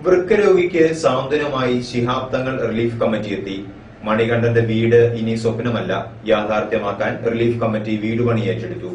വൃക്കരോഗിക്ക് സാന്ത്വനമായി Shihab Thangal relief committee എത്തി. മണികണ്ഠന്റെ വീട് ഇനി സ്വപ്നമല്ല, യാഥാർത്ഥ്യമാക്കാൻ റിലീഫ് കമ്മിറ്റി വീടുപണി ഏറ്റെടുത്തു.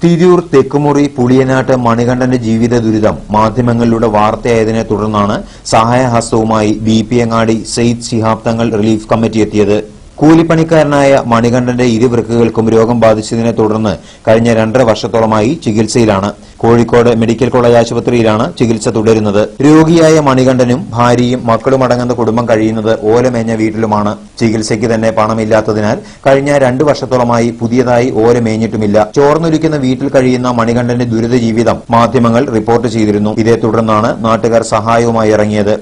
തിരൂർ തെക്കുമുറി പുളിയനാട്ട് മണികണ്ഠന്റെ ജീവിത ദുരിതം മാധ്യമങ്ങളിലൂടെ വാർത്തയായതിനെ തുടർന്നാണ് സഹായഹസ്തവുമായി ബിപിയങ്ങാടി സെയ്ദ് ശിഹാബ് തങ്ങൾ റിലീഫ് കമ്മിറ്റി എത്തിയത്. കൂലിപ്പണിക്കാരനായ മണികണ്ഠന്റെ ഇരുവൃക്കകൾക്കും രോഗം ബാധിച്ചതിനെ തുടർന്ന് കഴിഞ്ഞ 2.5 വർഷത്തോളമായി ചികിത്സയിലാണ്. കോഴിക്കോട് മെഡിക്കൽ കോളേജ് ആശുപത്രിയിലാണ് ചികിത്സ തുടരുന്നത്. രോഗിയായ മണികണ്ഠനും ഭാര്യയും മക്കളുമടങ്ങുന്ന കുടുംബം കഴിയുന്നത് ഓലമേഞ്ഞ വീട്ടിലുമാണ്. ചികിത്സയ്ക്ക് തന്നെ പണമില്ലാത്തതിനാൽ കഴിഞ്ഞ 2 വർഷത്തോളമായി പുതിയതായി ഓല മേഞ്ഞിട്ടുമില്ല. ചോർന്നൊലിക്കുന്ന വീട്ടിൽ കഴിയുന്ന മണികണ്ഠന്റെ ദുരിത ജീവിതം മാധ്യമങ്ങൾ റിപ്പോർട്ട് ചെയ്തിരുന്നു. ഇതേ തുടർന്നാണ് നാട്ടുകാർ സഹായവുമായി ഇറങ്ങിയത്.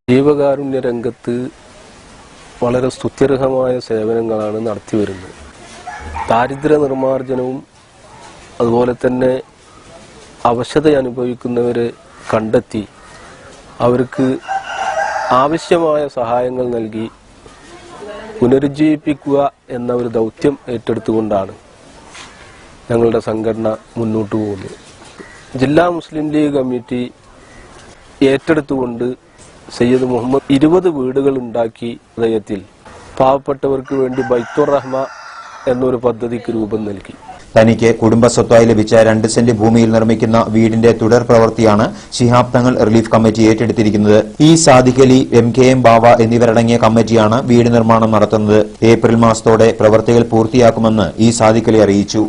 ജീവകാരുണ്യ രംഗത്ത് വളരെ സ്തുത്യർഹമായ സേവനങ്ങളാണ് നടത്തിവരുന്നത്. ദാരിദ്ര്യ നിർമ്മാർജ്ജനവും അതുപോലെ തന്നെ അവശത അനുഭവിക്കുന്നവരെ കണ്ടെത്തി അവർക്ക് ആവശ്യമായ സഹായങ്ങൾ നൽകി പുനരുജ്ജീവിപ്പിക്കുക എന്ന ഒരു ദൗത്യം ഏറ്റെടുത്തുകൊണ്ടാണ് ഞങ്ങളുടെ സംഘടന മുന്നോട്ട് പോകുന്നത്. ജില്ലാ മുസ്ലിം ലീഗ് കമ്മിറ്റി ഏറ്റെടുത്തുകൊണ്ട് സയ്യിദ് മുഹമ്മദ് 20 വീടുകൾ ഉണ്ടാക്കി ഹൃദയത്തിൽ പാവപ്പെട്ടവർക്ക് വേണ്ടി ബൈത്തുർ റഹ്മ എന്നൊരു പദ്ധതിക്ക് രൂപം നൽകി. തനിക്ക് കുടുംബസ്വത്തായി ലഭിച്ച 2 സെന്റ് ഭൂമിയിൽ നിർമ്മിക്കുന്ന വീടിന്റെ തുടർ പ്രവൃത്തിയാണ് ശിഹാബ് തങ്ങൾ റിലീഫ് കമ്മിറ്റി ഏറ്റെടുത്തിരിക്കുന്നത്. ഈ സാദിഖലി, MKM ബാവ എന്നിവരടങ്ങിയ കമ്മിറ്റിയാണ് വീട് നിർമ്മാണം നടത്തുന്നത്. ഏപ്രിൽ മാസത്തോടെ പ്രവൃത്തികൾ പൂർത്തിയാക്കുമെന്ന് ഈ സാദിഖലി അറിയിച്ചു.